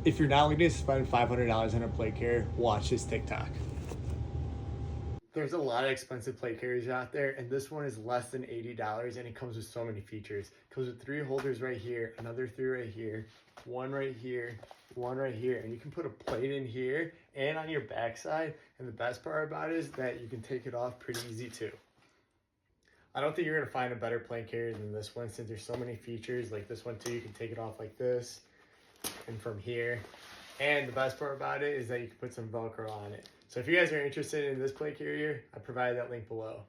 If you're not looking to spend $500 on a plate carrier, watch this TikTok. There's a lot of expensive plate carriers out there, and this one is less than $80, and it comes with so many features. It comes with 3 holders right here, another 3 right here, one right here, one right here, and you can put a plate in here and on your backside. And the best part about it is that you can take it off pretty easy too. I don't think you're gonna find a better plate carrier than this one, since there's so many features. Like this one too, you can take it off like this and from here. And the best part about it is that you can put some Velcro on it. So if you guys are interested in this plate carrier, I provide that link below.